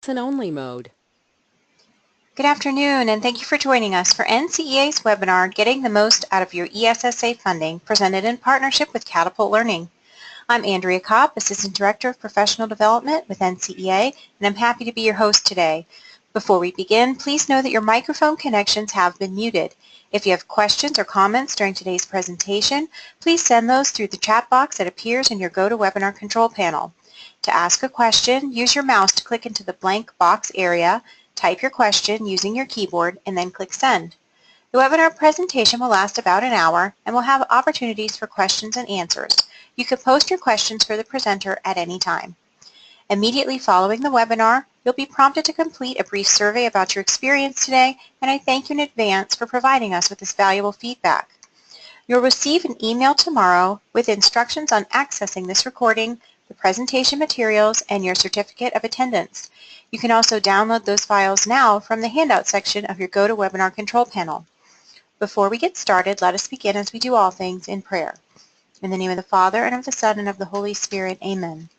Listen-only mode. Good afternoon, and thank you for joining us for NCEA's webinar, Getting the Most Out of Your ESSA Funding, presented in partnership with Catapult Learning. I'm Andrea Kopp, Assistant Director of Professional Development with NCEA, and I'm happy to be your host today. Before we begin, please know that your microphone connections have been muted. If you have questions or comments during today's presentation, please send those through the chat box that appears in your GoToWebinar control panel. To ask a question, use your mouse to click into the blank box area, type your question using your keyboard, and then click Send. The webinar presentation will last about an hour and will have opportunities for questions and answers. You can post your questions for the presenter at any time. Immediately following the webinar, you'll be prompted to complete a brief survey about your experience today, and I thank you in advance for providing us with this valuable feedback. You'll receive an email tomorrow with instructions on accessing this recording, the presentation materials, and your certificate of attendance. You can also download those files now from the handout section of your GoToWebinar control panel. Before we get started, let us begin as we do all things in prayer. In the name of the Father, and of the Son, and of the Holy Spirit, amen.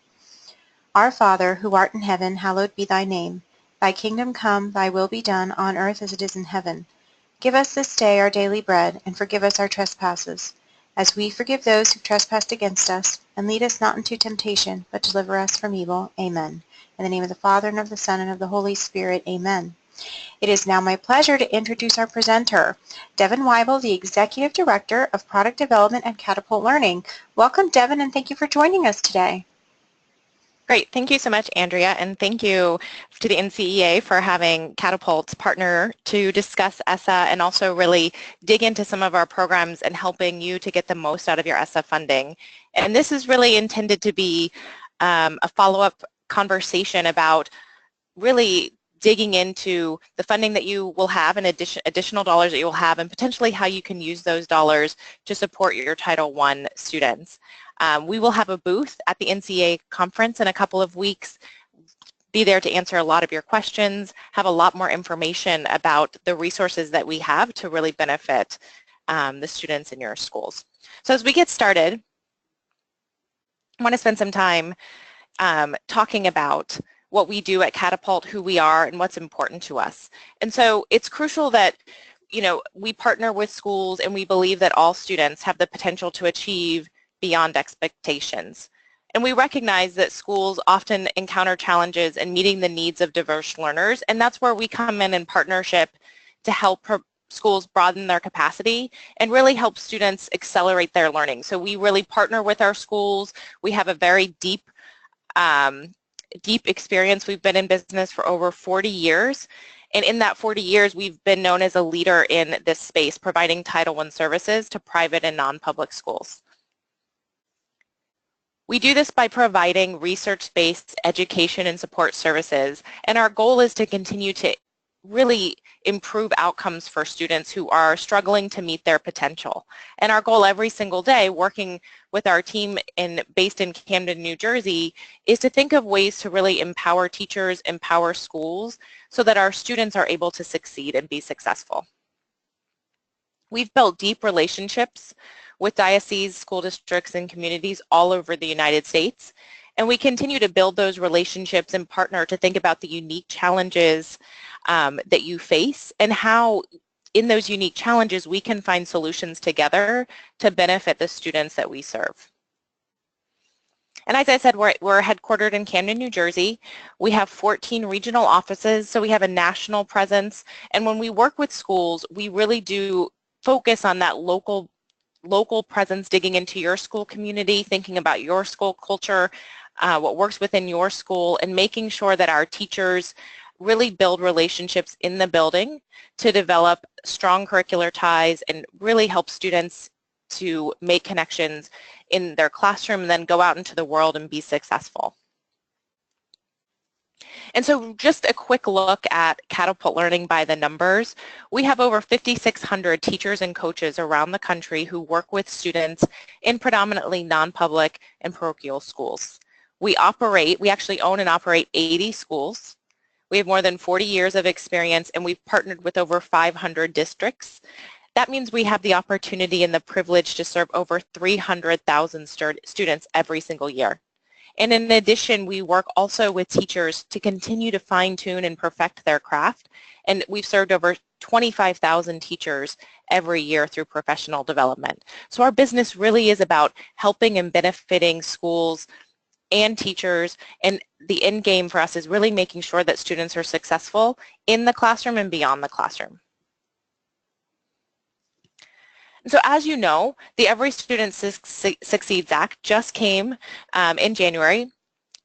Our Father, who art in heaven, hallowed be thy name. Thy kingdom come, thy will be done, on earth as it is in heaven. Give us this day our daily bread, and forgive us our trespasses, as we forgive those who trespass against us. And lead us not into temptation, but deliver us from evil. Amen. In the name of the Father, and of the Son, and of the Holy Spirit, amen. It is now my pleasure to introduce our presenter, Devon Wible, the Executive Director of Product Development at Catapult Learning. Welcome, Devon, and thank you for joining us today. Great. Thank you so much, Andrea, and thank you to the NCEA for having Catapult partner to discuss ESSA and also really dig into some of our programs and helping you to get the most out of your ESSA funding. And this is really intended to be a follow-up conversation about really digging into the funding that you will have and additional dollars that you will have, and potentially how you can use those dollars to support your Title I students. We will have a booth at the NCEA conference in a couple of weeks, be there to answer a lot of your questions, have a lot more information about the resources that we have to really benefit the students in your schools. So as we get started, I want to spend some time talking about what we do at Catapult, who we are, and what's important to us. And so it's crucial that we partner with schools, and we believe that all students have the potential to achieve beyond expectations. And we recognize that schools often encounter challenges in meeting the needs of diverse learners, and that's where we come in partnership to help schools broaden their capacity and really help students accelerate their learning. So we really partner with our schools. We have a very deep experience. We've been in business for over 40 years. And in that 40 years, we've been known as a leader in this space, providing Title I services to private and non-public schools. We do this by providing research-based education and support services, and our goal is to continue to really improve outcomes for students who are struggling to meet their potential. And our goal every single day, working with our team based in Camden, New Jersey, is to think of ways to really empower teachers, empower schools, so that our students are able to succeed and be successful. We've built deep relationships with dioceses, school districts, and communities all over the United States. And we continue to build those relationships and partner to think about the unique challenges that you face and how in those unique challenges we can find solutions together to benefit the students that we serve. And as I said, we're headquartered in Camden, New Jersey. We have 14 regional offices, so we have a national presence. And when we work with schools, we really do focus on that local presence, digging into your school community, thinking about your school culture, what works within your school, and making sure that our teachers really build relationships in the building to develop strong curricular ties and really help students to make connections in their classroom and then go out into the world and be successful. And so just a quick look at Catapult Learning by the numbers. We have over 5,600 teachers and coaches around the country who work with students in predominantly non-public and parochial schools. We actually own and operate 80 schools. We have more than 40 years of experience, and we've partnered with over 500 districts. That means we have the opportunity and the privilege to serve over 300,000 students every single year. And in addition, we work also with teachers to continue to fine-tune and perfect their craft. And we've served over 25,000 teachers every year through professional development. So our business really is about helping and benefiting schools and teachers, and the end game for us is really making sure that students are successful in the classroom and beyond the classroom. So as you know, the Every Student Succeeds Act just came in January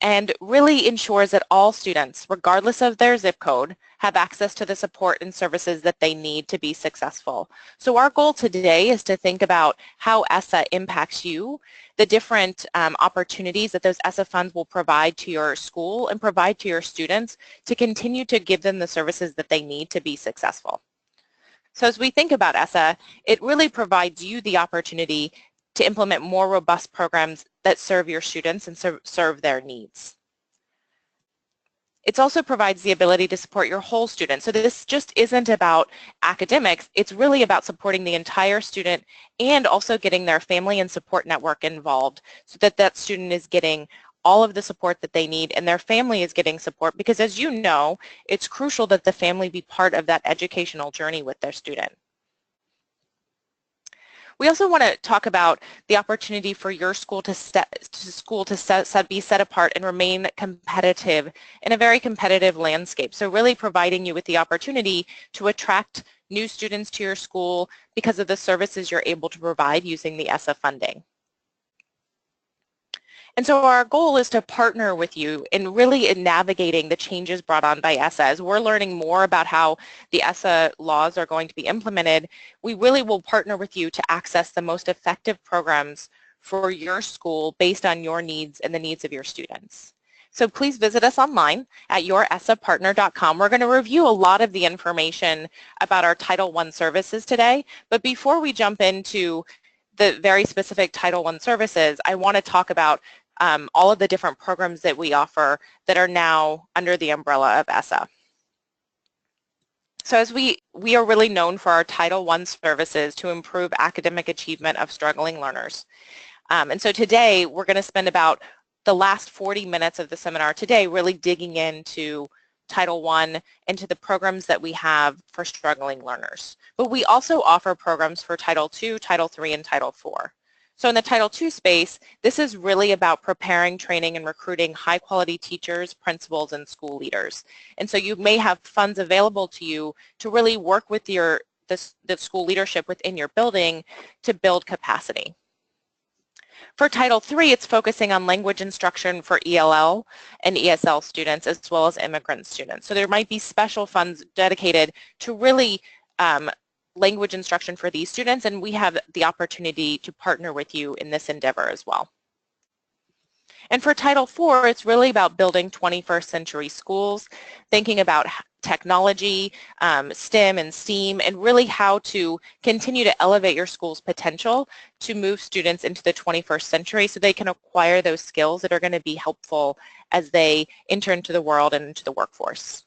and really ensures that all students, regardless of their zip code, have access to the support and services that they need to be successful. So our goal today is to think about how ESSA impacts you, the different opportunities that those ESSA funds will provide to your school and provide to your students to continue to give them the services that they need to be successful. So as we think about ESSA, it really provides you the opportunity to implement more robust programs that serve your students and serve their needs. It also provides the ability to support your whole student. So this just isn't about academics, it's really about supporting the entire student and also getting their family and support network involved so that that student is getting all of the support that they need and their family is getting support, because as you know, it's crucial that the family be part of that educational journey with their student. We also want to talk about the opportunity for your school to be set apart and remain competitive in a very competitive landscape. So really providing you with the opportunity to attract new students to your school because of the services you're able to provide using the ESSA funding. And so our goal is to partner with you in really navigating the changes brought on by ESSA. As we're learning more about how the ESSA laws are going to be implemented, we really will partner with you to access the most effective programs for your school based on your needs and the needs of your students. So please visit us online at youressapartner.com. We're going to review a lot of the information about our Title I services today, but before we jump into the very specific Title I services, I want to talk about all of the different programs that we offer that are now under the umbrella of ESSA. So as we are really known for our Title I services to improve academic achievement of struggling learners. And so today we're going to spend about the last 40 minutes of the seminar today really digging into Title I and to the programs that we have for struggling learners. But we also offer programs for Title II, Title III, and Title IV. So in the Title II space, this is really about preparing, training, and recruiting high-quality teachers, principals, and school leaders. And so you may have funds available to you to really work with the school leadership within your building to build capacity. For Title III, it's focusing on language instruction for ELL and ESL students as well as immigrant students. So there might be special funds dedicated to really language instruction for these students, and we have the opportunity to partner with you in this endeavor as well. And for Title IV, it's really about building 21st century schools, thinking about technology, STEM and STEAM, and really how to continue to elevate your school's potential to move students into the 21st century so they can acquire those skills that are going to be helpful as they enter into the world and into the workforce.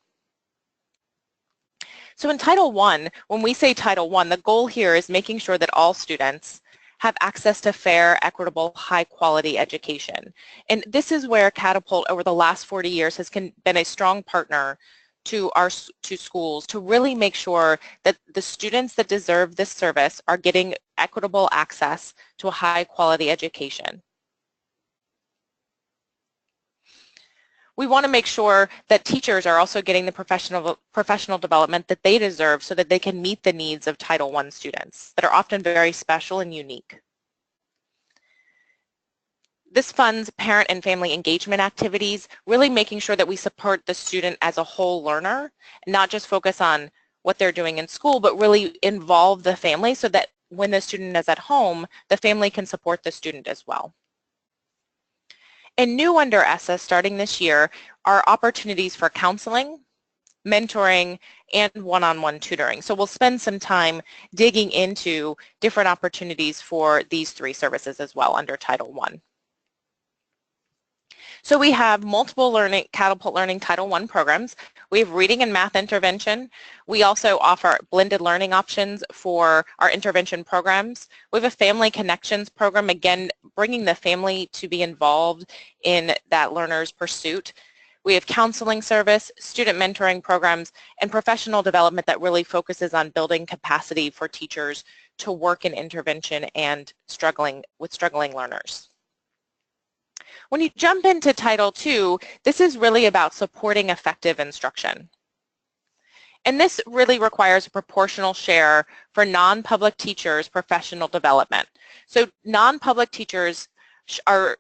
So in Title I, when we say Title I, the goal here is making sure that all students have access to fair, equitable, high-quality education. And this is where Catapult over the last 40 years has been a strong partner to schools to really make sure that the students that deserve this service are getting equitable access to a high-quality education. We want to make sure that teachers are also getting the professional development that they deserve so that they can meet the needs of Title I students that are often very special and unique. This funds parent and family engagement activities, really making sure that we support the student as a whole learner, and not just focus on what they're doing in school, but really involve the family so that when the student is at home, the family can support the student as well. And new under ESSA starting this year are opportunities for counseling, mentoring, and one-on-one tutoring. So we'll spend some time digging into different opportunities for these three services as well under Title I. So we have multiple Catapult Learning Title I programs. We have reading and math intervention. We also offer blended learning options for our intervention programs. We have a family connections program, again, bringing the family to be involved in that learner's pursuit. We have counseling service, student mentoring programs, and professional development that really focuses on building capacity for teachers to work in intervention and struggling learners. When you jump into Title II, this is really about supporting effective instruction. And this really requires a proportional share for non-public teachers' professional development. So non-public teachers are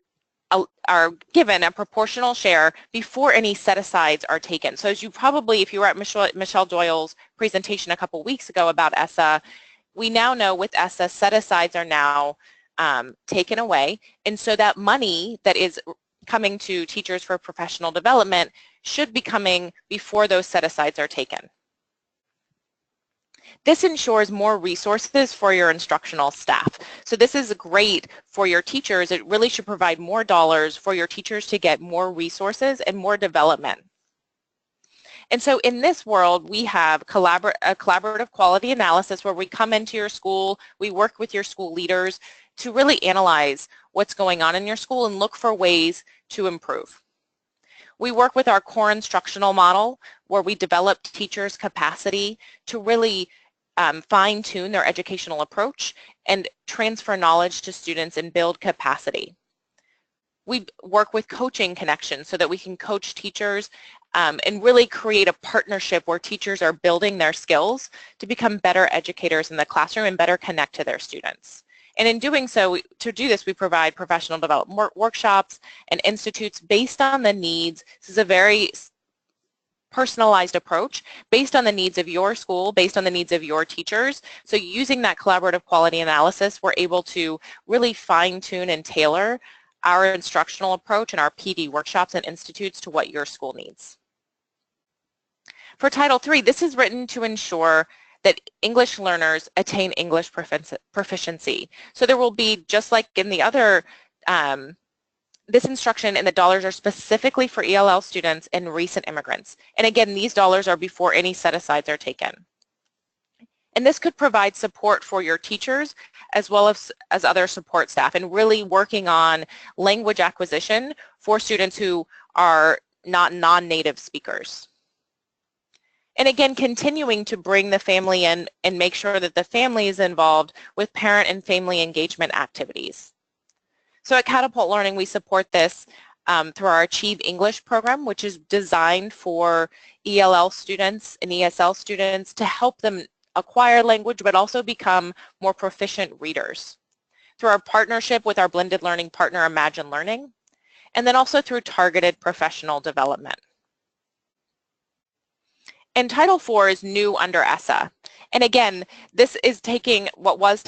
given a proportional share before any set-asides are taken. So as you probably, if you were at Michelle Doyle's presentation a couple weeks ago about ESSA, we now know with ESSA, set-asides are now taken away, and so that money that is coming to teachers for professional development should be coming before those set-asides are taken. This ensures more resources for your instructional staff. So this is great for your teachers. It really should provide more dollars for your teachers to get more resources and more development. And so in this world, we have a collaborative quality analysis where we come into your school, we work with your school leaders to really analyze what's going on in your school and look for ways to improve. We work with our core instructional model where we develop teachers' capacity to really fine-tune their educational approach and transfer knowledge to students and build capacity. We work with coaching connections so that we can coach teachers and really create a partnership where teachers are building their skills to become better educators in the classroom and better connect to their students. And in doing so, to do this, we provide professional development workshops and institutes based on the needs. This is a very personalized approach based on the needs of your school, based on the needs of your teachers. So using that collaborative quality analysis, we're able to really fine-tune and tailor our instructional approach and our PD workshops and institutes to what your school needs. For Title III, this is written to ensure that English learners attain English proficiency. So there will be, just like in the other, this instruction and the dollars are specifically for ELL students and recent immigrants. And again, these dollars are before any set-asides are taken. And this could provide support for your teachers as well as other support staff and really working on language acquisition for students who are not non-native speakers. And again, continuing to bring the family in and make sure that the family is involved with parent and family engagement activities. So at Catapult Learning, we support this through our Achieve English program, which is designed for ELL students and ESL students to help them acquire language, but also become more proficient readers. Through our partnership with our blended learning partner, Imagine Learning, and then also through targeted professional development. And Title IV is new under ESSA. And again, this is taking what was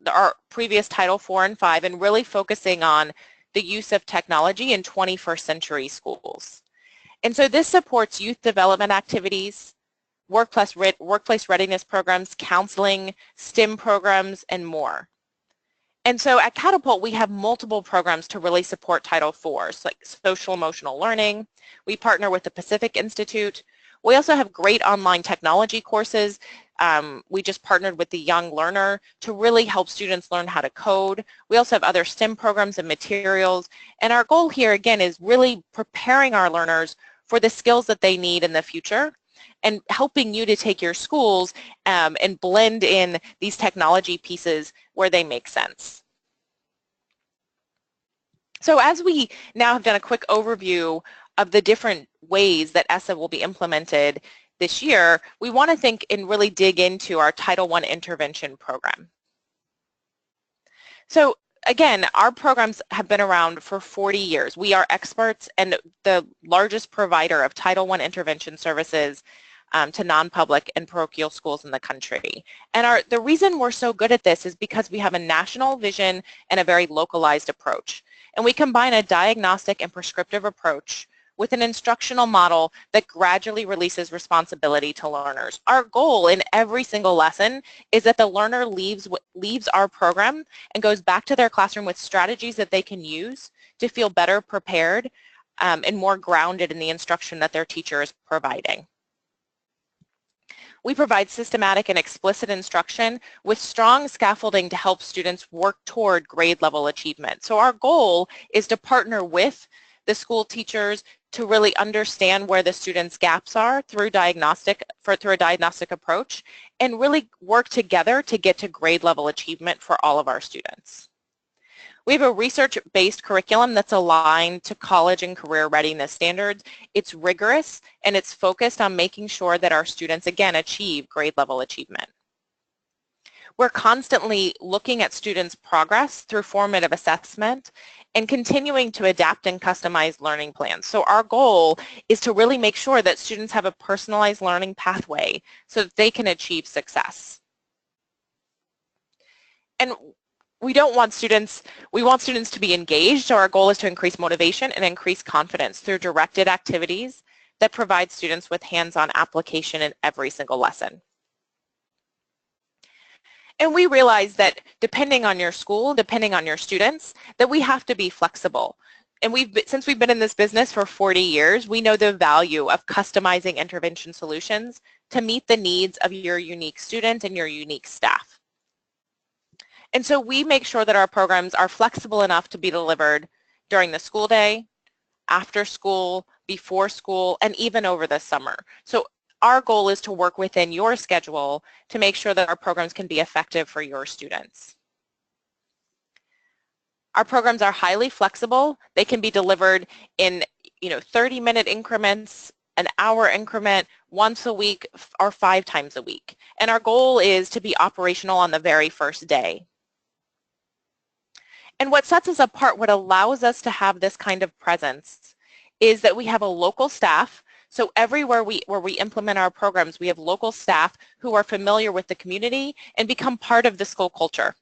our previous Title IV and V and really focusing on the use of technology in 21st century schools. And so this supports youth development activities, workplace readiness programs, counseling, STEM programs, and more. And so at Catapult, we have multiple programs to really support Title IV, so like social emotional learning. We partner with the Pacific Institute. We also have great online technology courses. We just partnered with the Young Learner to really help students learn how to code. We also have other STEM programs and materials. And our goal here, again, is really preparing our learners for the skills that they need in the future and helping you to take your schools and blend in these technology pieces where they make sense. So as we now have done a quick overview of the different ways that ESSA will be implemented this year, we want to think and really dig into our Title I intervention program. So again, our programs have been around for 40 years. We are experts and the largest provider of Title I intervention services to non-public and parochial schools in the country. And the reason we're so good at this is because we have a national vision and a very localized approach. And we combine a diagnostic and prescriptive approach with an instructional model that gradually releases responsibility to learners. Our goal in every single lesson is that the learner leaves our program and goes back to their classroom with strategies that they can use to feel better prepared and more grounded in the instruction that their teacher is providing. We provide systematic and explicit instruction with strong scaffolding to help students work toward grade level achievement. So our goal is to partner with the school teachers to really understand where the students' gaps are through a diagnostic approach, and really work together to get to grade level achievement for all of our students. We have a research-based curriculum that's aligned to college and career readiness standards. It's rigorous and it's focused on making sure that our students, again, achieve grade level achievement. We're constantly looking at students' progress through formative assessment and continuing to adapt and customize learning plans. So our goal is to really make sure that students have a personalized learning pathway so that they can achieve success. And we want students to be engaged, so our goal is to increase motivation and increase confidence through directed activities that provide students with hands-on application in every single lesson. And we realize that depending on your school, depending on your students, that we have to be flexible. And since we've been in this business for 40 years, we know the value of customizing intervention solutions to meet the needs of your unique student and your unique staff. And so we make sure that our programs are flexible enough to be delivered during the school day, after school, before school, and even over the summer. So our goal is to work within your schedule to make sure that our programs can be effective for your students. Our programs are highly flexible. They can be delivered in 30-minute increments, an hour increment, once a week, or 5 times a week. And our goal is to be operational on the very first day. And what sets us apart, what allows us to have this kind of presence, is that we have a local staff. So everywhere where we implement our programs, we have local staff who are familiar with the community and become part of the school culture.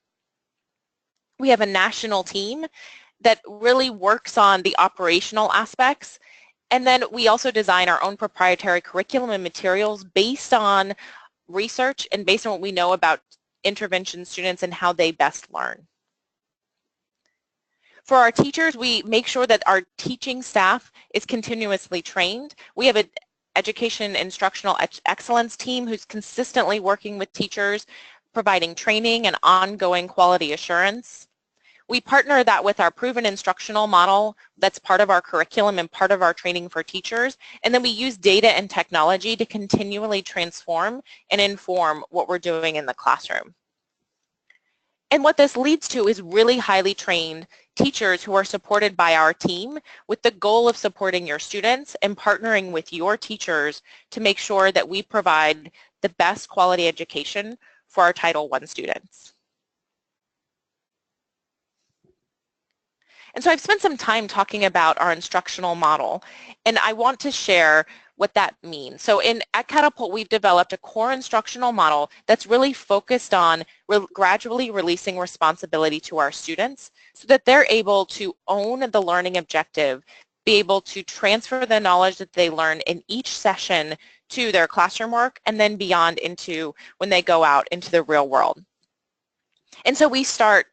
We have a national team that really works on the operational aspects. And then we also design our own proprietary curriculum and materials based on research and based on what we know about intervention students and how they best learn. For our teachers, we make sure that our teaching staff is continuously trained. We have an education instructional excellence team who's consistently working with teachers, providing training and ongoing quality assurance. We partner that with our proven instructional model that's part of our curriculum and part of our training for teachers, and then we use data and technology to continually transform and inform what we're doing in the classroom. And what this leads to is really highly trained teachers who are supported by our team with the goal of supporting your students and partnering with your teachers to make sure that we provide the best quality education for our Title I students. And so I've spent some time talking about our instructional model, and I want to share what that means. So at Catapult, we've developed a core instructional model that's really focused on gradually releasing responsibility to our students so that they're able to own the learning objective, be able to transfer the knowledge that they learn in each session to their classroom work, and then beyond into when they go out into the real world. And so we start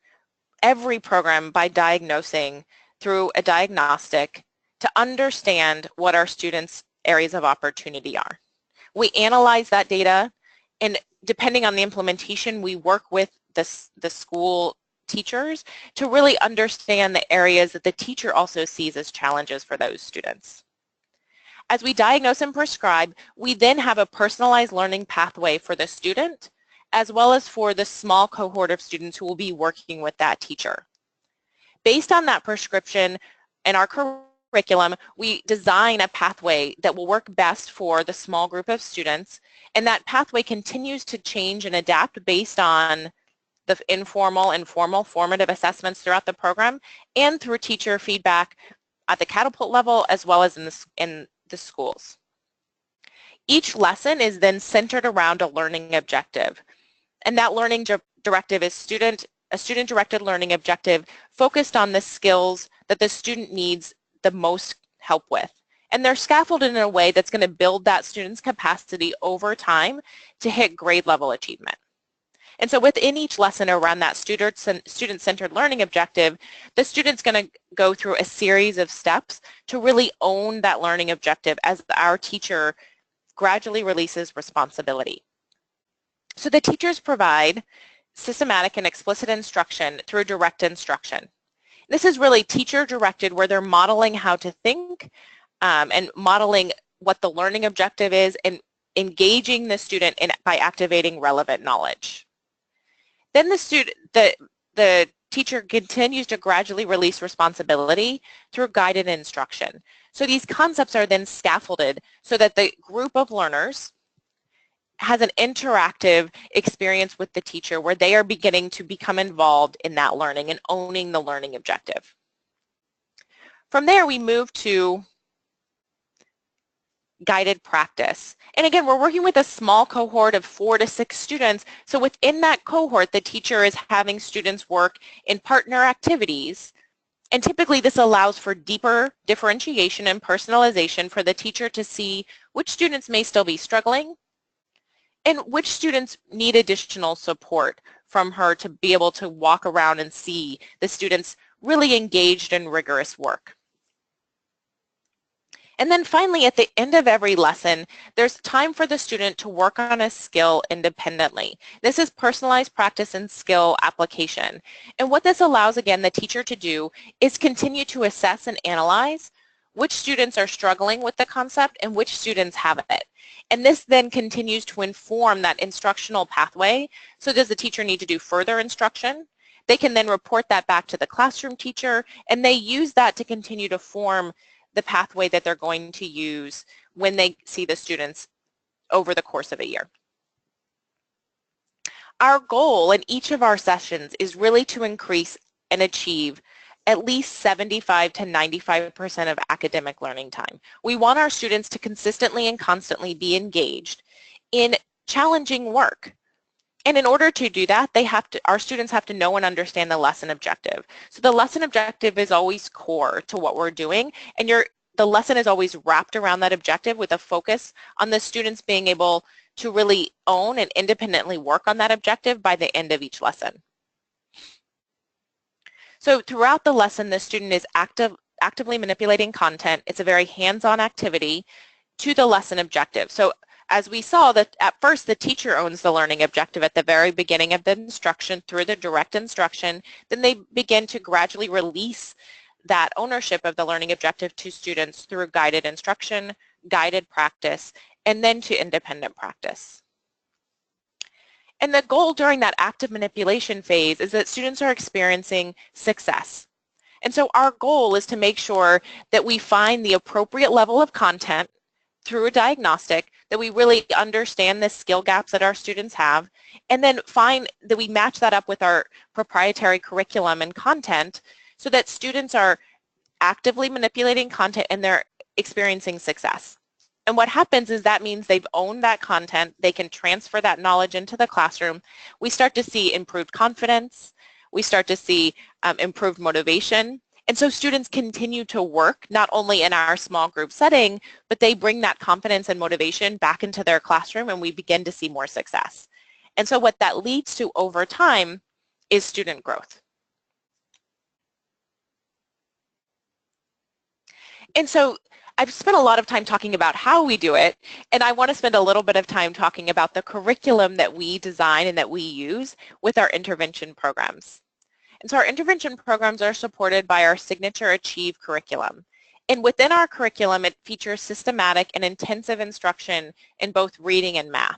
every program by diagnosing through a diagnostic to understand what our students' areas of opportunity are. We analyze that data, and depending on the implementation, we work with the school teachers to really understand the areas that the teacher also sees as challenges for those students. As we diagnose and prescribe, we then have a personalized learning pathway for the student as well as for the small cohort of students who will be working with that teacher. Based on that prescription and our curriculum, we design a pathway that will work best for the small group of students, and that pathway continues to change and adapt based on the informal and formal formative assessments throughout the program and through teacher feedback at the Catapult level as well as in the schools. Each lesson is then centered around a learning objective, and that learning directive is a student-directed learning objective focused on the skills that the student needs the most help with. And they're scaffolded in a way that's going to build that student's capacity over time to hit grade level achievement. And so within each lesson around that student-centered learning objective, the student's going to go through a series of steps to really own that learning objective as our teacher gradually releases responsibility. So the teachers provide systematic and explicit instruction through direct instruction. This is really teacher-directed, where they're modeling how to think and modeling what the learning objective is and engaging the student by activating relevant knowledge. Then the teacher continues to gradually release responsibility through guided instruction. So these concepts are then scaffolded so that the group of learners has an interactive experience with the teacher where they are beginning to become involved in that learning and owning the learning objective. From there, we move to guided practice. And again, we're working with a small cohort of 4 to 6 students. So within that cohort, the teacher is having students work in partner activities. And typically this allows for deeper differentiation and personalization for the teacher to see which students may still be struggling and which students need additional support from her to be able to walk around and see the students really engaged in rigorous work. And then finally, at the end of every lesson, there's time for the student to work on a skill independently. This is personalized practice and skill application. And what this allows, again, the teacher to do is continue to assess and analyze which students are struggling with the concept and which students have it. And this then continues to inform that instructional pathway. So does the teacher need to do further instruction? They can then report that back to the classroom teacher, and they use that to continue to form the pathway that they're going to use when they see the students over the course of a year. Our goal in each of our sessions is really to increase and achieve at least 75 to 95% of academic learning time. We want our students to consistently and constantly be engaged in challenging work. And in order to do that, our students have to know and understand the lesson objective. So the lesson objective is always core to what we're doing, and the lesson is always wrapped around that objective with a focus on the students being able to really own and independently work on that objective by the end of each lesson. So throughout the lesson, the student is actively manipulating content. It's a very hands-on activity to the lesson objective. So as we saw, that at first the teacher owns the learning objective at the very beginning of the instruction through the direct instruction. Then they begin to gradually release that ownership of the learning objective to students through guided instruction, guided practice, and then to independent practice. And the goal during that active manipulation phase is that students are experiencing success. And so our goal is to make sure that we find the appropriate level of content through a diagnostic, that we really understand the skill gaps that our students have, and then find that we match that up with our proprietary curriculum and content so that students are actively manipulating content and they're experiencing success. And what happens is that means they've owned that content, they can transfer that knowledge into the classroom. We start to see improved confidence, we start to see improved motivation. And so students continue to work not only in our small group setting, but they bring that confidence and motivation back into their classroom, and we begin to see more success. And so what that leads to over time is student growth. And so I've spent a lot of time talking about how we do it, and I want to spend a little bit of time talking about the curriculum that we design and that we use with our intervention programs. And so our intervention programs are supported by our signature Achieve curriculum. And within our curriculum, it features systematic and intensive instruction in both reading and math.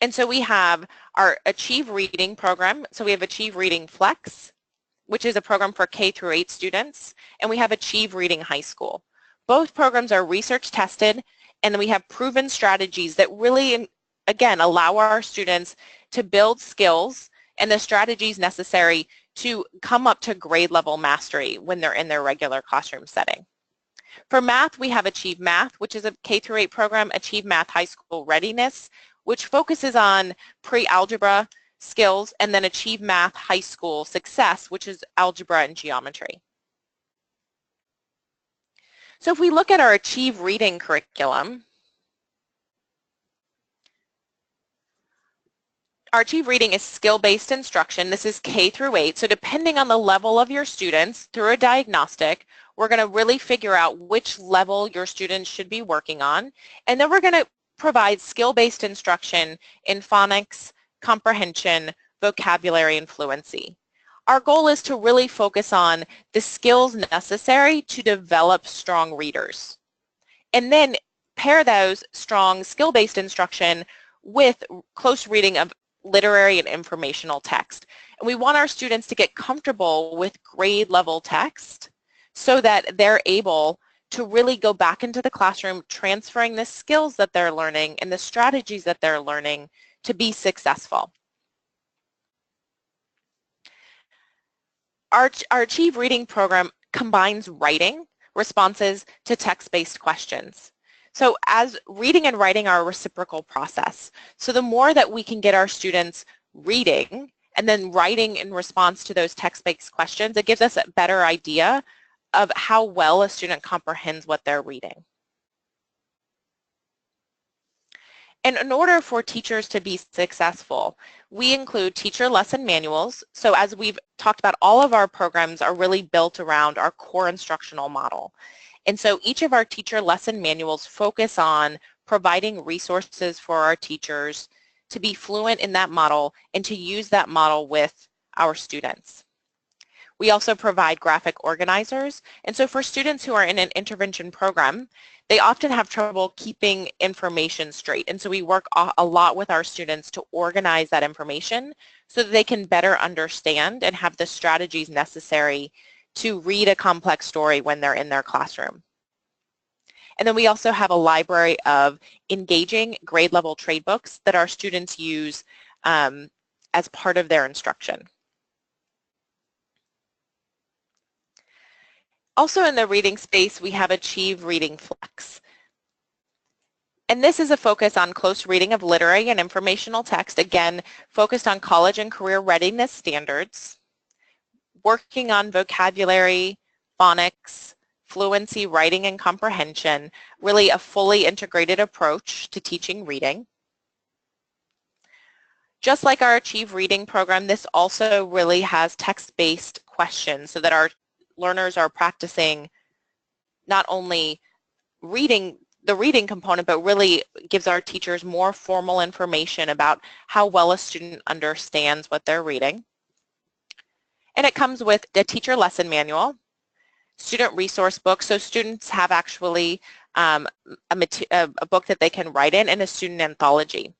And so we have our Achieve Reading program. So we have Achieve Reading Flex, which is a program for K through 8 students, and we have Achieve Reading High School. Both programs are research tested, and then we have proven strategies that really, again, allow our students to build skills and the strategies necessary to come up to grade level mastery when they're in their regular classroom setting. For math, we have Achieve Math, which is a K through 8 program, Achieve Math High School Readiness, which focuses on pre-algebra skills, and then Achieve Math High School Success, which is algebra and geometry. So if we look at our Achieve Reading curriculum, Our Achieve Reading is skill-based instruction. This is K through 8. So depending on the level of your students, through a diagnostic, we're going to really figure out which level your students should be working on. And then we're going to provide skill-based instruction in phonics, comprehension, vocabulary, and fluency. Our goal is to really focus on the skills necessary to develop strong readers. And then pair those strong skill-based instruction with close reading of literary and informational text. And we want our students to get comfortable with grade level text so that they're able to really go back into the classroom transferring the skills that they're learning and the strategies that they're learning to be successful. Our Achieve Reading program combines writing responses to text-based questions. So as reading and writing are a reciprocal process. So the more that we can get our students reading and then writing in response to those text-based questions, it gives us a better idea of how well a student comprehends what they're reading. And in order for teachers to be successful, we include teacher lesson manuals. So as we've talked about, all of our programs are really built around our core instructional model. And so each of our teacher lesson manuals focus on providing resources for our teachers to be fluent in that model and to use that model with our students. We also provide graphic organizers. And so for students who are in an intervention program, they often have trouble keeping information straight. And so we work a lot with our students to organize that information so that they can better understand and have the strategies necessary to read a complex story when they're in their classroom. And then we also have a library of engaging grade level trade books that our students use as part of their instruction. Also in the reading space, we have Achieve Reading Flex. And this is a focus on close reading of literary and informational text, again, focused on college and career readiness standards, working on vocabulary, phonics, fluency, writing, and comprehension, really a fully integrated approach to teaching reading. Just like our Achieve Reading program, this also really has text-based questions so that our learners are practicing not only reading the reading component, but really gives our teachers more formal information about how well a student understands what they're reading. And it comes with a teacher lesson manual, student resource book, so students have actually a book that they can write in, and a student anthology.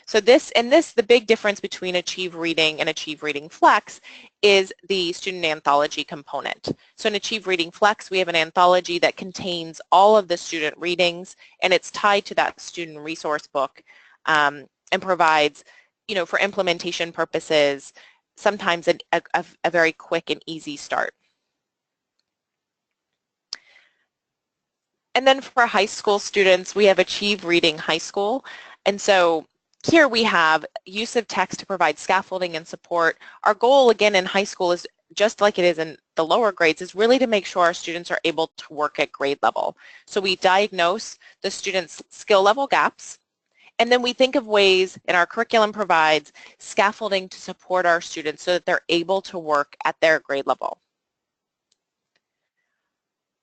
So the big difference between Achieve Reading and Achieve Reading Flex is the student anthology component. So in Achieve Reading Flex, we have an anthology that contains all of the student readings, and it's tied to that student resource book and provides, for implementation purposes, sometimes a very quick and easy start. And then for high school students, we have Achieve Reading High School. And so here we have use of text to provide scaffolding and support. Our goal, again, in high school is just like it is in the lower grades, is really to make sure our students are able to work at grade level. So we diagnose the students' skill level gaps, and then we think of ways, and our curriculum provides scaffolding to support our students so that they're able to work at their grade level.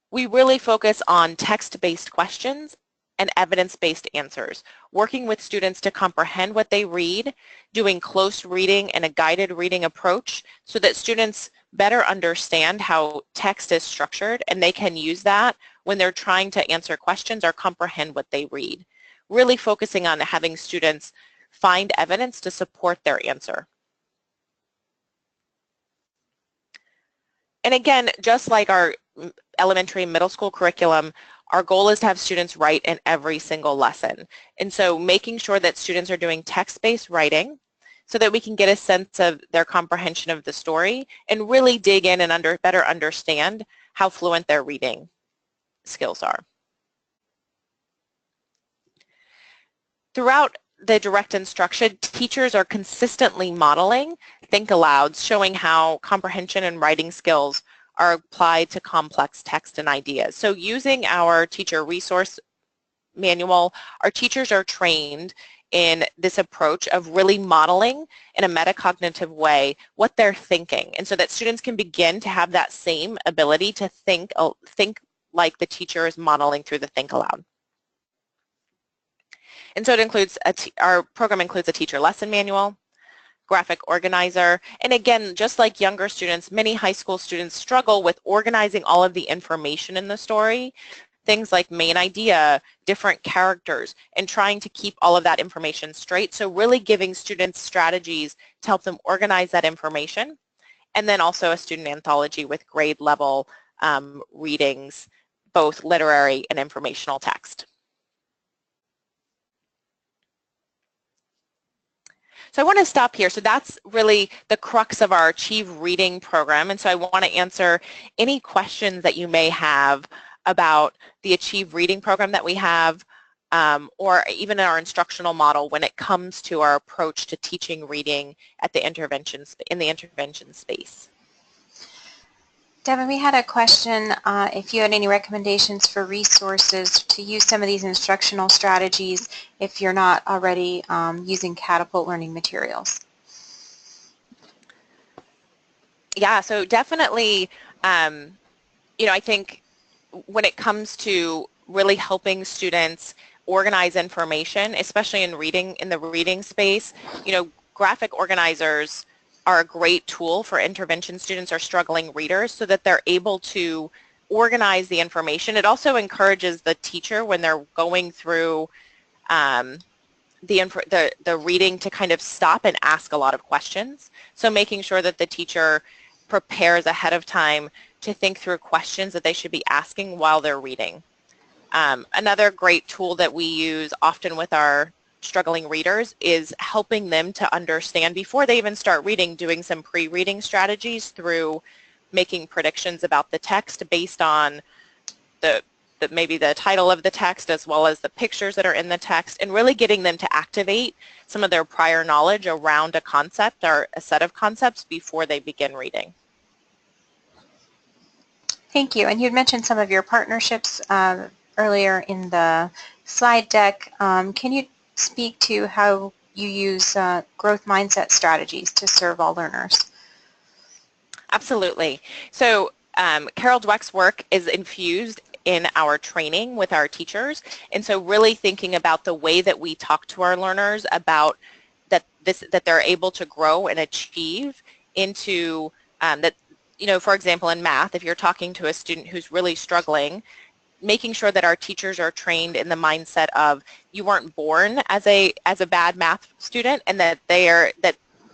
We really focus on text-based questions and evidence-based answers, working with students to comprehend what they read, doing close reading and a guided reading approach so that students better understand how text is structured, and they can use that when they're trying to answer questions or comprehend what they read. Really focusing on having students find evidence to support their answer. And again, just like our elementary and middle school curriculum, our goal is to have students write in every single lesson. And so making sure that students are doing text-based writing so that we can get a sense of their comprehension of the story and really dig in and better understand how fluent their reading skills are. Throughout the direct instruction, teachers are consistently modeling think alouds, showing how comprehension and writing skills are applied to complex text and ideas. So using our teacher resource manual, our teachers are trained in this approach of really modeling in a metacognitive way what they're thinking, and so that students can begin to have that same ability to think like the teacher is modeling through the Think Aloud. And so it includes our program includes a teacher lesson manual, graphic organizer, and again, just like younger students, many high school students struggle with organizing all of the information in the story, things like main idea, different characters, and trying to keep all of that information straight. So really giving students strategies to help them organize that information, and then also a student anthology with grade level readings, both literary and informational text. So I want to stop here. So that's really the crux of our Achieve Reading program. And so I want to answer any questions that you may have about the Achieve Reading program that we have, or even our instructional model when it comes to our approach to teaching reading at the intervention space. Devon, we had a question if you had any recommendations for resources to use some of these instructional strategies if you're not already using Catapult Learning materials. Yeah, so definitely, you know, I think when it comes to really helping students organize information, especially in the reading space, you know, graphic organizers are a great tool for intervention students or struggling readers so that they're able to organize the information. It also encourages the teacher when they're going through the reading to kind of stop and ask a lot of questions. So making sure that the teacher prepares ahead of time to think through questions that they should be asking while they're reading. Another great tool that we use often with our struggling readers is helping them to understand before they even start reading, doing some pre-reading strategies through making predictions about the text based on maybe the title of the text as well as the pictures that are in the text, and really getting them to activate some of their prior knowledge around a concept or a set of concepts before they begin reading. Thank you. And you had mentioned some of your partnerships earlier in the slide deck. Can you speak to how you use growth mindset strategies to serve all learners? Absolutely. So Carol Dweck's work is infused in our training with our teachers, and so really thinking about the way that we talk to our learners about that they're able to grow and achieve into that, you know, for example, in math, if you're talking to a student who's really struggling, making sure that our teachers are trained in the mindset of you weren't born as a bad math student, and that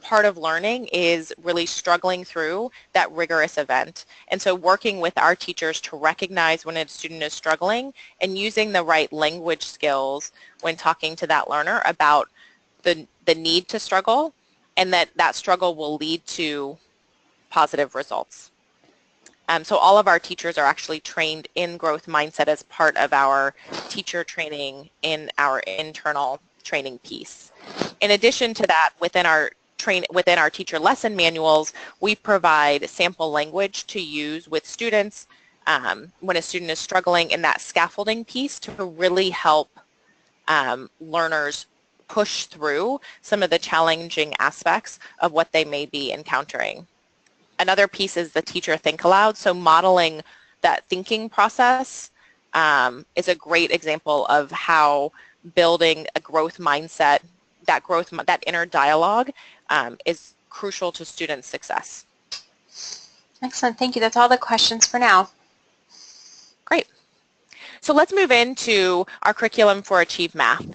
part of learning is really struggling through that rigorous event. And so working with our teachers to recognize when a student is struggling and using the right language skills when talking to that learner about the need to struggle, and that struggle will lead to positive results. So all of our teachers are actually trained in growth mindset as part of our teacher training in our internal training piece. In addition to that, within our teacher lesson manuals, we provide sample language to use with students when a student is struggling in that scaffolding piece to really help learners push through some of the challenging aspects of what they may be encountering. Another piece is the teacher think aloud, so modeling that thinking process is a great example of how building a growth mindset, that inner dialogue is crucial to student success. Excellent, thank you. That's all the questions for now. Great. So let's move into our curriculum for Achieve Math.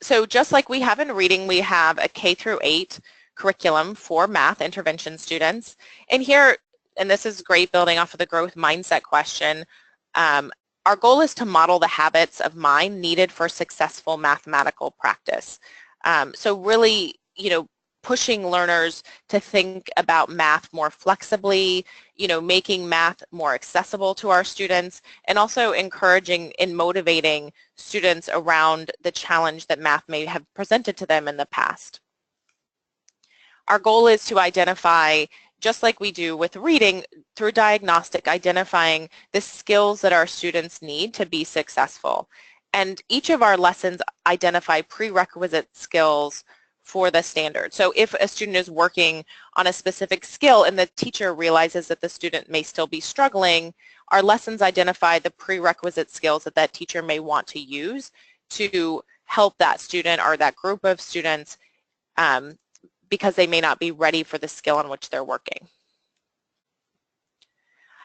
So just like we have in reading, we have a K through 8 curriculum for math intervention students. And here, and this is great building off of the growth mindset question, our goal is to model the habits of mind needed for successful mathematical practice. So really, you know, pushing learners to think about math more flexibly, you know, making math more accessible to our students, and also encouraging and motivating students around the challenge that math may have presented to them in the past. Our goal is to identify, just like we do with reading, through diagnostic, identifying the skills that our students need to be successful. And each of our lessons identify prerequisite skills for the standard. So if a student is working on a specific skill and the teacher realizes that the student may still be struggling, our lessons identify the prerequisite skills that that teacher may want to use to help that student or that group of students because they may not be ready for the skill on which they're working.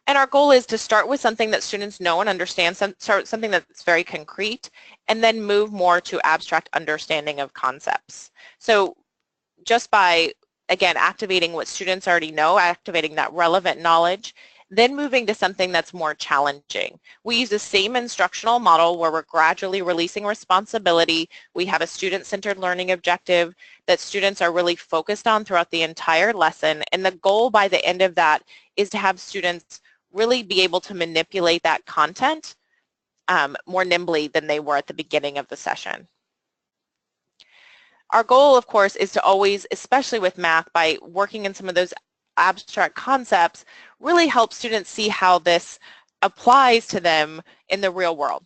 And our goal is to start with something that students know and understand, start something that's very concrete, and then move more to abstract understanding of concepts. So just by, again, activating what students already know, activating that relevant knowledge, then moving to something that's more challenging. We use the same instructional model where we're gradually releasing responsibility. We have a student-centered learning objective that students are really focused on throughout the entire lesson, and the goal by the end of that is to have students really be able to manipulate that content more nimbly than they were at the beginning of the session. Our goal, of course, is to always, especially with math, by working in some of those abstract concepts, really help students see how this applies to them in the real world.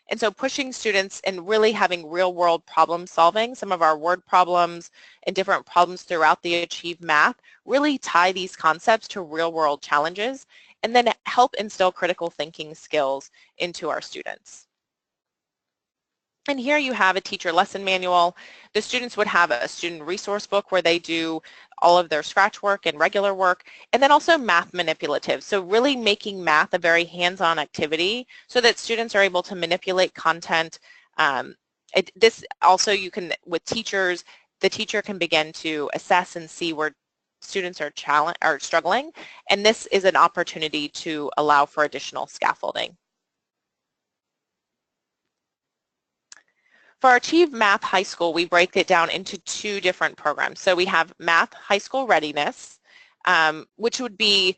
And so pushing students and really having real-world problem solving, some of our word problems and different problems throughout the Achieve Math really tie these concepts to real-world challenges and then help instill critical thinking skills into our students. And here you have a teacher lesson manual. The students would have a student resource book where they do all of their scratch work and regular work, and then also math manipulative. So really making math a very hands-on activity so that students are able to manipulate content. This also you can, with teachers, the teacher can begin to assess and see where students are struggling, and this is an opportunity to allow for additional scaffolding. For our Achieve Math High School, we break it down into two different programs. So we have Math High School Readiness, which would be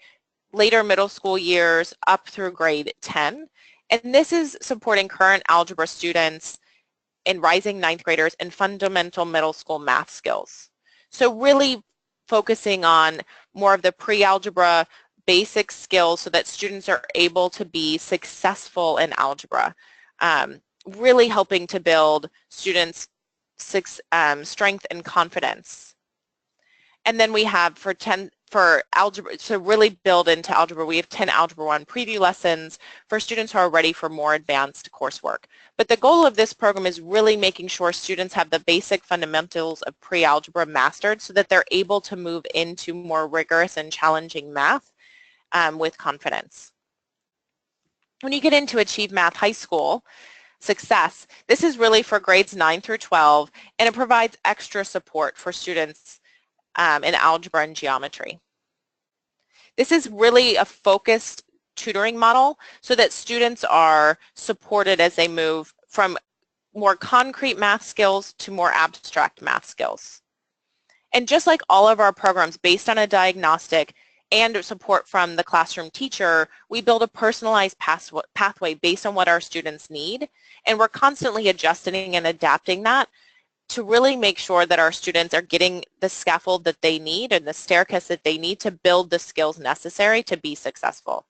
later middle school years up through grade 10. And this is supporting current algebra students and rising ninth graders in fundamental middle school math skills. So really focusing on more of the pre-algebra basic skills so that students are able to be successful in algebra. Really helping to build students' strength and confidence. And then we have for algebra, to really build into algebra, we have 10 Algebra 1 preview lessons for students who are ready for more advanced coursework. But the goal of this program is really making sure students have the basic fundamentals of pre-algebra mastered so that they're able to move into more rigorous and challenging math with confidence. When you get into Achieve Math High School Success, this is really for grades 9 through 12, and it provides extra support for students in algebra and geometry. This is really a focused tutoring model so that students are supported as they move from more concrete math skills to more abstract math skills. And just like all of our programs, based on a diagnostic and support from the classroom teacher, we build a personalized pathway based on what our students need, and we're constantly adjusting and adapting that to really make sure that our students are getting the scaffold that they need and the staircase that they need to build the skills necessary to be successful.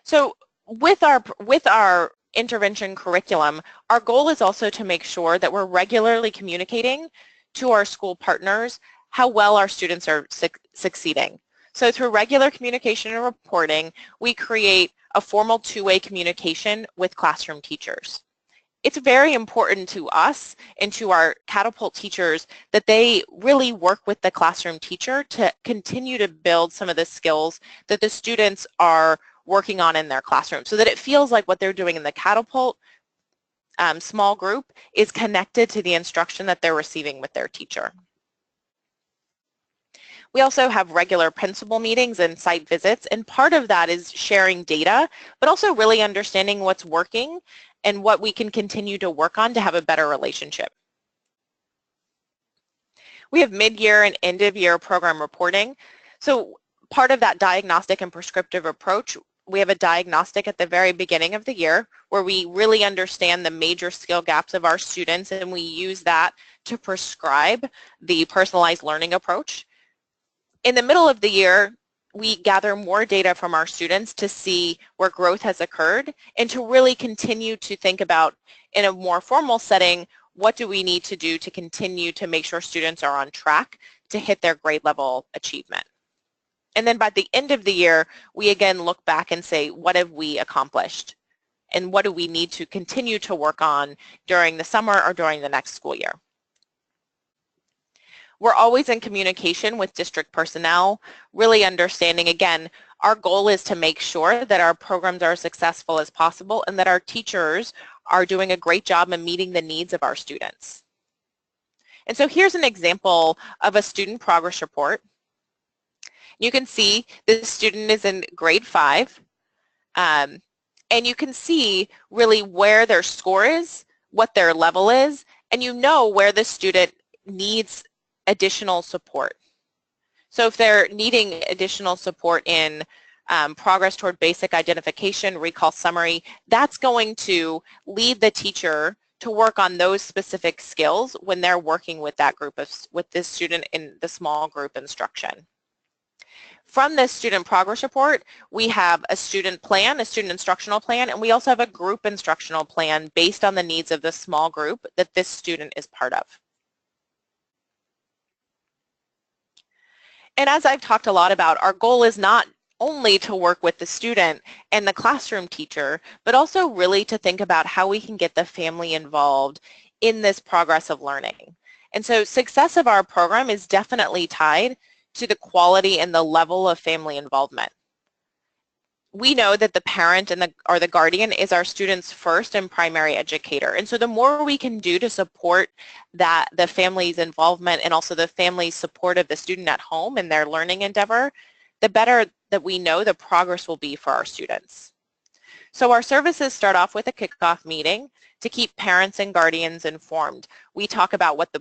So with our intervention curriculum, our goal is also to make sure that we're regularly communicating to our school partners how well our students are succeeding. So through regular communication and reporting, we create a formal two-way communication with classroom teachers. It's very important to us and to our Catapult teachers that they really work with the classroom teacher to continue to build some of the skills that the students are working on in their classroom so that it feels like what they're doing in the Catapult small group is connected to the instruction that they're receiving with their teacher. We also have regular principal meetings and site visits, and part of that is sharing data, but also really understanding what's working and what we can continue to work on to have a better relationship. We have mid-year and end-of-year program reporting. So part of that diagnostic and prescriptive approach, we have a diagnostic at the very beginning of the year where we really understand the major skill gaps of our students, and we use that to prescribe the personalized learning approach. In the middle of the year, we gather more data from our students to see where growth has occurred and to really continue to think about, in a more formal setting, what do we need to do to continue to make sure students are on track to hit their grade level achievement. And then by the end of the year, we again look back and say, what have we accomplished? And what do we need to continue to work on during the summer or during the next school year? We're always in communication with district personnel, really understanding, again, our goal is to make sure that our programs are as successful as possible and that our teachers are doing a great job in meeting the needs of our students. And so here's an example of a student progress report. You can see this student is in grade 5, and you can see really where their score is, what their level is, and you know where the student needs additional support. So if they're needing additional support in progress toward basic identification, recall summary, that's going to lead the teacher to work on those specific skills when they're working with that group with this student in the small group instruction. From this student progress report, we have a student plan, a student instructional plan, and we also have a group instructional plan based on the needs of the small group that this student is part of. And as I've talked a lot about, our goal is not only to work with the student and the classroom teacher, but also really to think about how we can get the family involved in this progress of learning. And so success of our program is definitely tied to the quality and the level of family involvement. We know that the parent or the guardian is our student's first and primary educator. And so the more we can do to support the family's involvement and also the family's support of the student at home in their learning endeavor, the better that we know the progress will be for our students. So our services start off with a kickoff meeting to keep parents and guardians informed. We talk about what the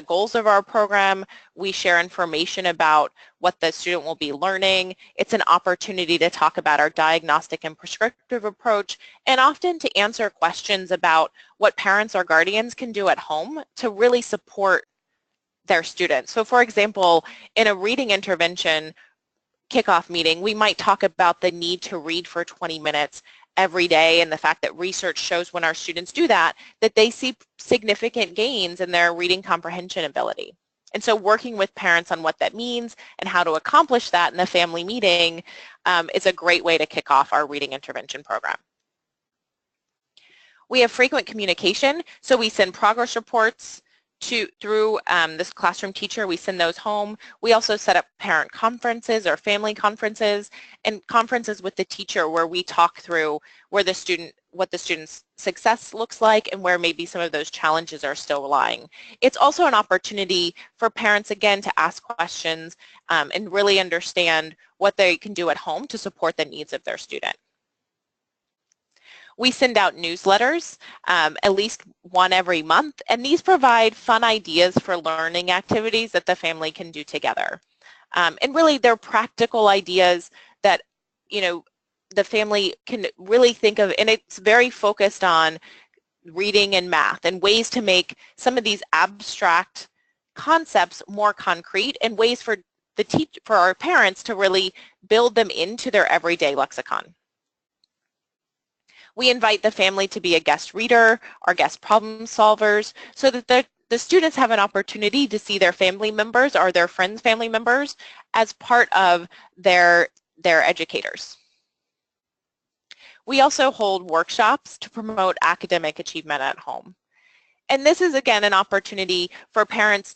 goals of our program. We share information about what the student will be learning. It's an opportunity to talk about our diagnostic and prescriptive approach, and often to answer questions about what parents or guardians can do at home to really support their students. So for example, in a reading intervention kickoff meeting, we might talk about the need to read for 20 minutes every day and the fact that research shows when our students do that, that they see significant gains in their reading comprehension ability. And so working with parents on what that means and how to accomplish that in the family meeting is a great way to kick off our reading intervention program. We have frequent communication, so we send progress reports through this classroom teacher. We send those home. We also set up parent conferences or family conferences and conferences with the teacher where we talk through what the student's success looks like and where maybe some of those challenges are still lying. It's also an opportunity for parents, again, to ask questions and really understand what they can do at home to support the needs of their student. We send out newsletters, at least one every month, and these provide fun ideas for learning activities that the family can do together. And really, they're practical ideas that, the family can really think of, and it's very focused on reading and math and ways to make some of these abstract concepts more concrete and ways for our parents to really build them into their everyday lexicon. We invite the family to be a guest reader or guest problem solvers so that the students have an opportunity to see their family members or their friends' family members as part of their educators. We also hold workshops to promote academic achievement at home. And this is, again, an opportunity for parents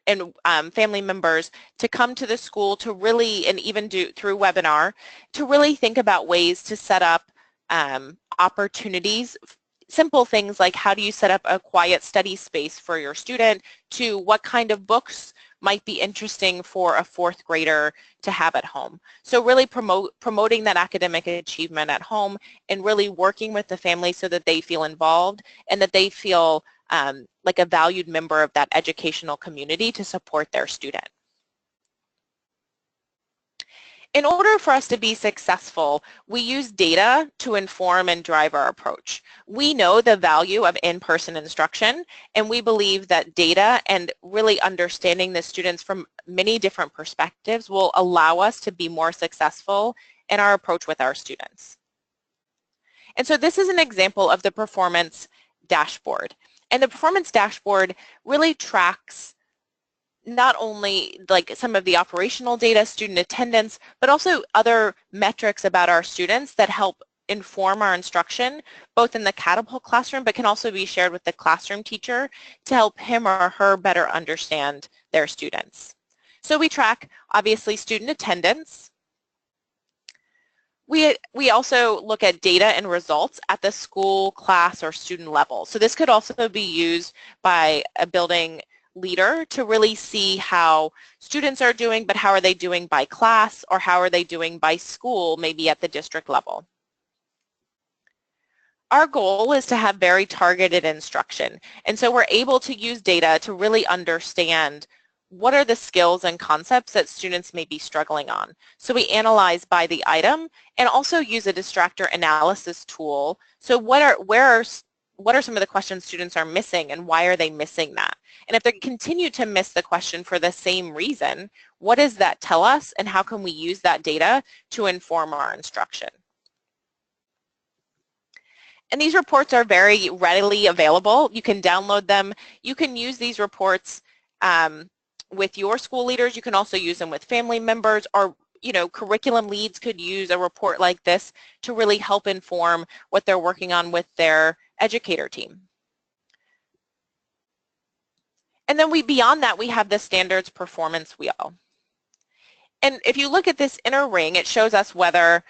and family members to come to the school to really, and even through webinar, to really think about ways to set up opportunities, simple things like how do you set up a quiet study space for your student, to what kind of books might be interesting for a fourth grader to have at home. So really promoting that academic achievement at home and really working with the family so that they feel involved and that they feel like a valued member of that educational community to support their student. In order for us to be successful, we use data to inform and drive our approach. We know the value of in-person instruction, and we believe that data and really understanding the students from many different perspectives will allow us to be more successful in our approach with our students. And so this is an example of the performance dashboard. And the performance dashboard really tracks not only like some of the operational data, student attendance, but also other metrics about our students that help inform our instruction, both in the Catapult classroom, but can also be shared with the classroom teacher to help him or her better understand their students. So we track, obviously, student attendance. We also look at data and results at the school, class, or student level. So this could also be used by a building leader to really see how students are doing, but how are they doing by class, or how are they doing by school, maybe at the district level. Our goal is to have very targeted instruction, and so we're able to use data to really understand what are the skills and concepts that students may be struggling on. So we analyze by the item and also use a distractor analysis tool. So what are some of the questions students are missing, and why are they missing that? And if they continue to miss the question for the same reason, what does that tell us, and how can we use that data to inform our instruction? And these reports are very readily available. You can download them. You can use these reports with your school leaders. You can also use them with family members, or curriculum leads could use a report like this to really help inform what they're working on with their educator team. And then beyond that, we have the standards performance wheel. And if you look at this inner ring, it shows us whether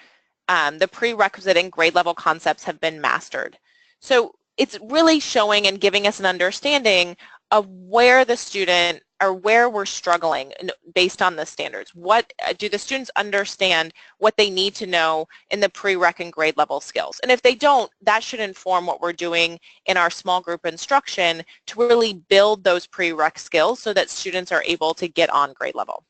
the prerequisite and grade level concepts have been mastered. So it's really showing and giving us an understanding of where the student, or where we're struggling based on the standards. What do the students understand what they need to know in the prereq and grade level skills? And if they don't, that should inform what we're doing in our small group instruction to really build those prereq skills so that students are able to get on grade level.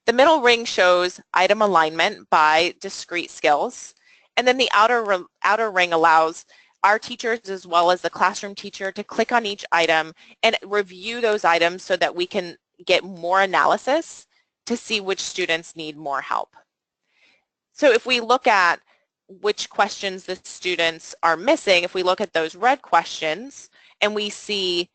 The middle ring shows item alignment by discrete skills, and then the outer ring allows our teachers as well as the classroom teacher to click on each item and review those items so that we can get more analysis to see which students need more help. So if we look at which questions the students are missing, if we look at those red questions and we see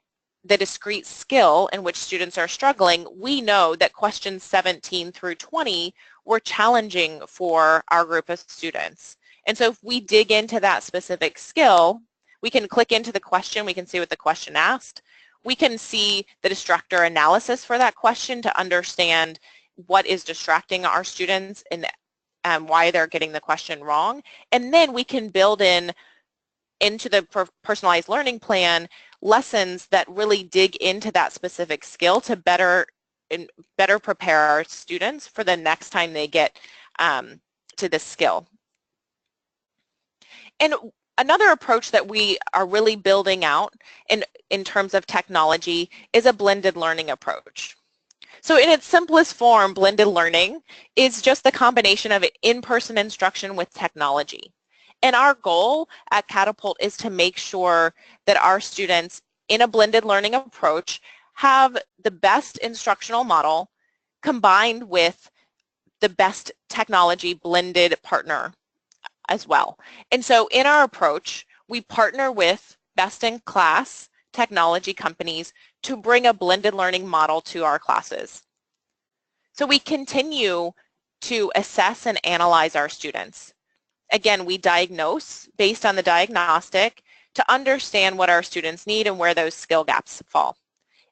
the discrete skill in which students are struggling, we know that questions 17 through 20 were challenging for our group of students. And so if we dig into that specific skill, we can click into the question, we can see what the question asked, we can see the distractor analysis for that question to understand what is distracting our students and why they're getting the question wrong, and then we can build into the personalized learning plan lessons that really dig into that specific skill to better prepare our students for the next time they get to this skill. And another approach that we are really building out in terms of technology is a blended learning approach. So in its simplest form, blended learning is just the combination of in-person instruction with technology. And our goal at Catapult is to make sure that our students in a blended learning approach have the best instructional model combined with the best technology blended partner as well. And so in our approach, we partner with best-in-class technology companies to bring a blended learning model to our classes. So we continue to assess and analyze our students. Again, we diagnose based on the diagnostic to understand what our students need and where those skill gaps fall.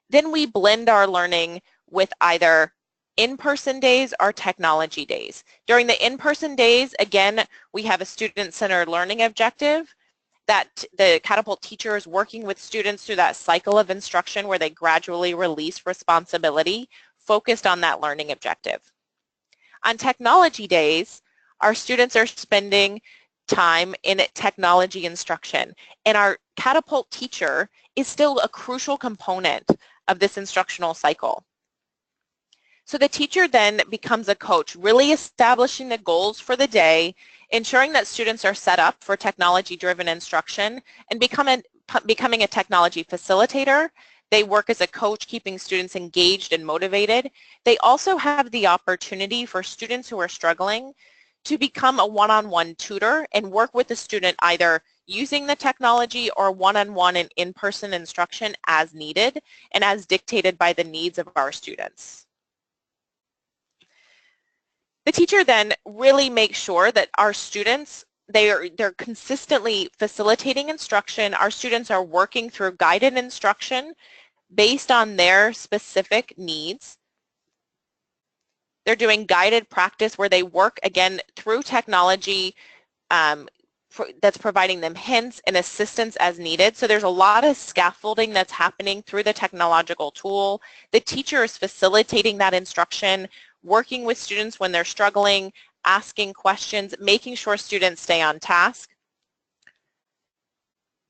Then we blend our learning with either in-person days or technology days. During the in-person days, again, we have a student-centered learning objective that the Catapult teacher is working with students through that cycle of instruction where they gradually release responsibility focused on that learning objective. On technology days, our students are spending time in technology instruction, and our Catapult teacher is still a crucial component of this instructional cycle. So the teacher then becomes a coach, really establishing the goals for the day, ensuring that students are set up for technology-driven instruction, and becoming a technology facilitator. They work as a coach, keeping students engaged and motivated. They also have the opportunity for students who are struggling to become a one-on-one tutor and work with the student either using the technology or one-on-one and in-person instruction as needed and as dictated by the needs of our students. The teacher then really makes sure that our students, they're consistently facilitating instruction. Our students are working through guided instruction based on their specific needs. They're doing guided practice where they work, again, through technology that's providing them hints and assistance as needed. So there's a lot of scaffolding that's happening through the technological tool. The teacher is facilitating that instruction, working with students when they're struggling, asking questions, making sure students stay on task.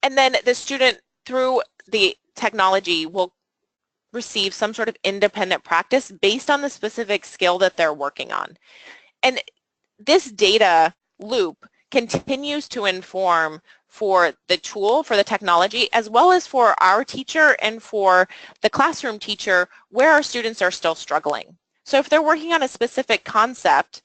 And then the student, through the technology, will receive some sort of independent practice based on the specific skill that they're working on. And this data loop continues to inform for the tool, for the technology, as well as for our teacher and for the classroom teacher where our students are still struggling. So if they're working on a specific concept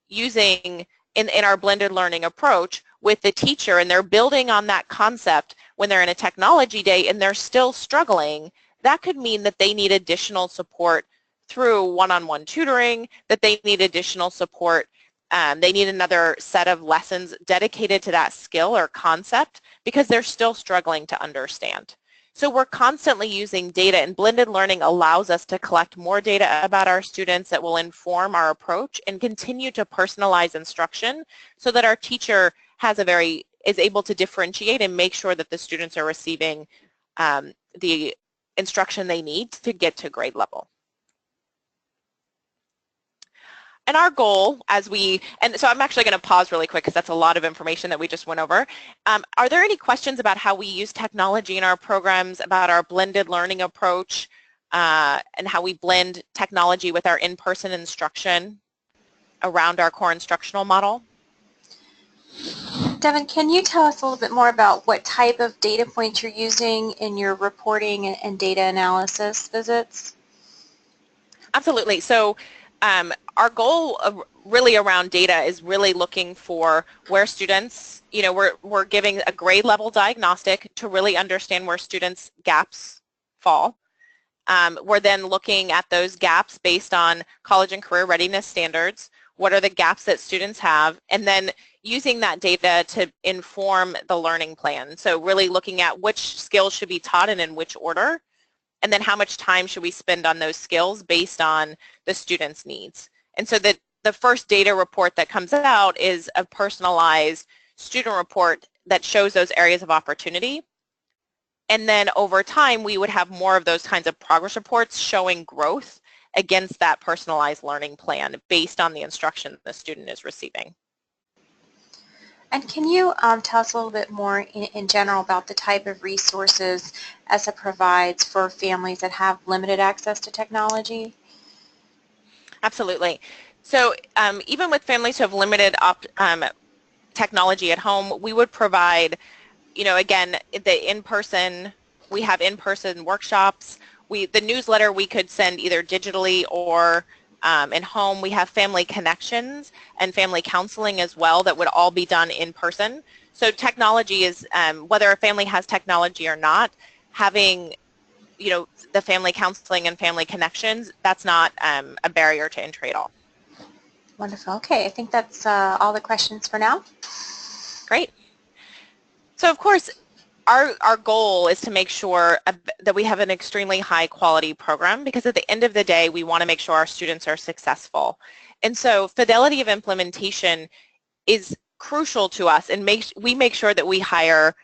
using in our blended learning approach with the teacher and they're building on that concept when they're in a technology day and they're still struggling, that could mean that they need additional support through one-on-one tutoring, that they need additional support. They need another set of lessons dedicated to that skill or concept because they're still struggling to understand. So we're constantly using data, and blended learning allows us to collect more data about our students that will inform our approach and continue to personalize instruction so that our teacher is able to differentiate and make sure that the students are receiving the instruction they need to get to grade level. And our goal so I'm actually going to pause really quick because that's a lot of information that we just went over. Are there any questions about how we use technology in our programs, about our blended learning approach, and how we blend technology with our in-person instruction around our core instructional model? Devon, can you tell us a little bit more about what type of data points you're using in your reporting and data analysis visits? Absolutely. So our goal really around data is really looking for where students, we're giving a grade level diagnostic to really understand where students' gaps fall. We're then looking at those gaps based on college and career readiness standards. What are the gaps that students have? And then using that data to inform the learning plan. So really looking at which skills should be taught and in which order, and then how much time should we spend on those skills based on the student's needs. And so the first data report that comes out is a personalized student report that shows those areas of opportunity. And then over time, we would have more of those kinds of progress reports showing growth against that personalized learning plan based on the instruction the student is receiving. And can you tell us a little bit more in general about the type of resources ESSA provides for families that have limited access to technology? Absolutely. So even with families who have limited technology at home, we would provide, again, we have in-person workshops. The newsletter we could send either digitally or in home. We have family connections and family counseling as well that would all be done in person. So technology is, whether a family has technology or not, having the family counseling and family connections, that's not a barrier to entry at all. Wonderful. Okay, I think that's all the questions for now. Great. So of course, our goal is to make sure that we have an extremely high quality program, because at the end of the day, we want to make sure our students are successful. And so fidelity of implementation is crucial to us, and we make sure that we hire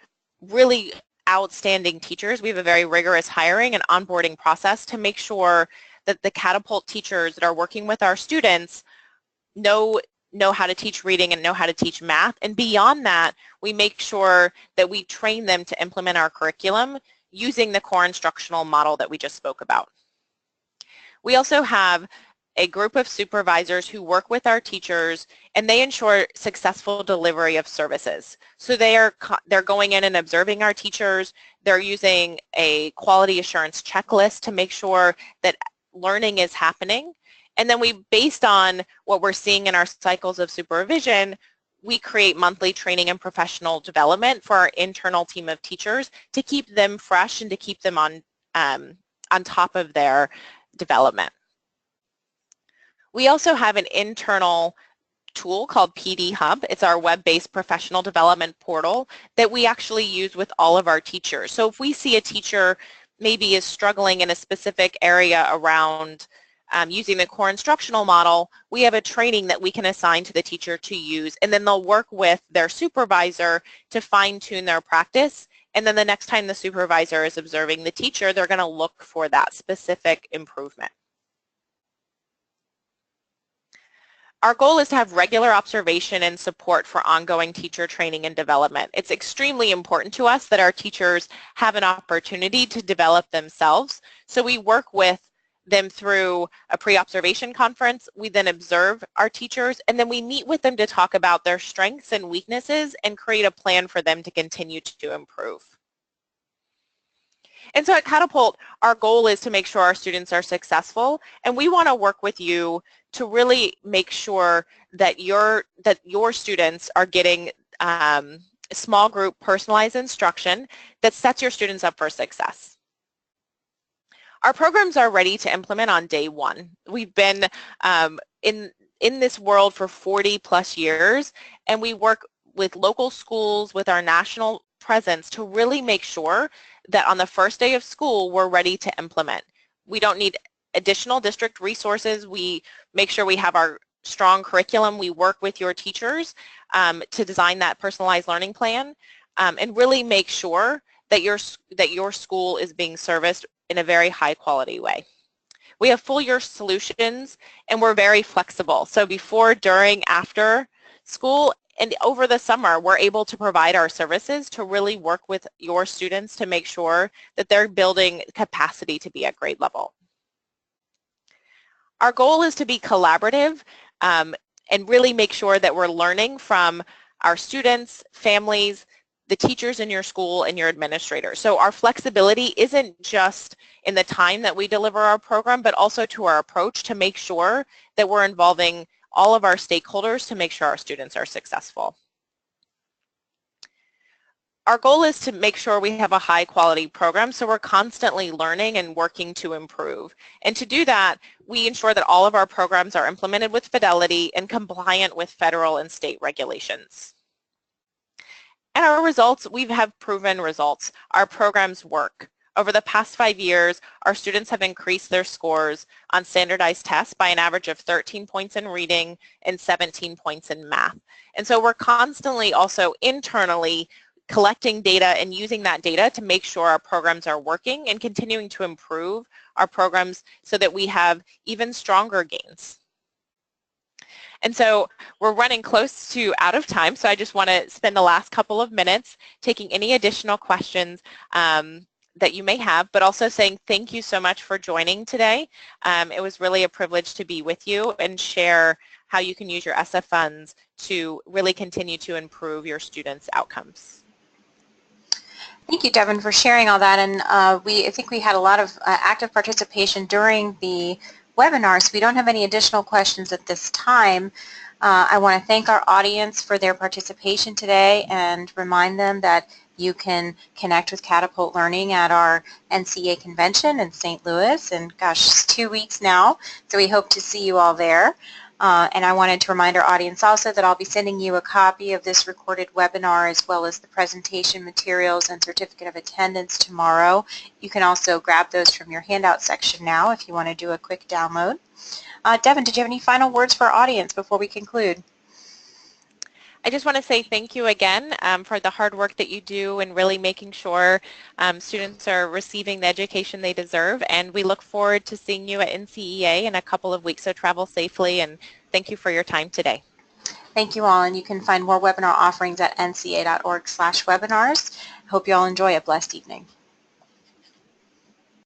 really outstanding teachers. We have a very rigorous hiring and onboarding process to make sure that the Catapult teachers that are working with our students know how to teach reading and know how to teach math. And beyond that, we make sure that we train them to implement our curriculum using the core instructional model that we just spoke about. We also have a group of supervisors who work with our teachers, and they ensure successful delivery of services. So they're going in and observing our teachers. They're using a quality assurance checklist to make sure that learning is happening. And then based on what we're seeing in our cycles of supervision, we create monthly training and professional development for our internal team of teachers to keep them fresh and to keep them on top of their development. We also have an internal tool called PD Hub. It's our web-based professional development portal that we actually use with all of our teachers. So if we see a teacher maybe is struggling in a specific area around using the core instructional model, we have a training that we can assign to the teacher to use, and then they'll work with their supervisor to fine-tune their practice, and then the next time the supervisor is observing the teacher, they're going to look for that specific improvement. Our goal is to have regular observation and support for ongoing teacher training and development. It's extremely important to us that our teachers have an opportunity to develop themselves, so we work with them through a pre-observation conference. We then observe our teachers, and then we meet with them to talk about their strengths and weaknesses and create a plan for them to continue to improve. And so at Catapult, our goal is to make sure our students are successful, and we want to work with you to really make sure that your students are getting small group personalized instruction that sets your students up for success. Our programs are ready to implement on day one. We've been in this world for 40 plus years, and we work with local schools with our national presence to really make sure that on the first day of school we're ready to implement. We don't need additional district resources. We make sure we have our strong curriculum. We work with your teachers to design that personalized learning plan and really make sure that your school is being serviced in a very high quality way. We have full year solutions, and we're very flexible. So before, during, after school, and over the summer, we're able to provide our services to really work with your students to make sure that they're building capacity to be at grade level. Our goal is to be collaborative and really make sure that we're learning from our students, families, the teachers in your school, and your administrators. So our flexibility isn't just in the time that we deliver our program, but also to our approach to make sure that we're involving all of our stakeholders to make sure our students are successful. Our goal is to make sure we have a high quality program, so we're constantly learning and working to improve. And to do that, we ensure that all of our programs are implemented with fidelity and compliant with federal and state regulations. And our results, we have proven results. Our programs work. Over the past 5 years, our students have increased their scores on standardized tests by an average of 13 points in reading and 17 points in math. And so we're constantly also internally collecting data and using that data to make sure our programs are working and continuing to improve our programs so that we have even stronger gains. And so we're running close to out of time, so I just want to spend the last couple of minutes taking any additional questions that you may have, but also saying thank you so much for joining today. It was really a privilege to be with you and share how you can use your ESSA funds to really continue to improve your students' outcomes. Thank you, Devon, for sharing all that. And I think we had a lot of active participation during the webinar, so we don't have any additional questions at this time. I want to thank our audience for their participation today and remind them that you can connect with Catapult Learning at our NCEA convention in St. Louis. And gosh, it's 2 weeks now, so we hope to see you all there. And I wanted to remind our audience also that I'll be sending you a copy of this recorded webinar as well as the presentation materials and certificate of attendance tomorrow. You can also grab those from your handout section now if you want to do a quick download. Devon, did you have any final words for our audience before we conclude? I just want to say thank you again for the hard work that you do and really making sure students are receiving the education they deserve, and we look forward to seeing you at NCEA in a couple of weeks, so travel safely, and thank you for your time today. Thank you all, and you can find more webinar offerings at ncea.org/webinars. Hope you all enjoy a blessed evening.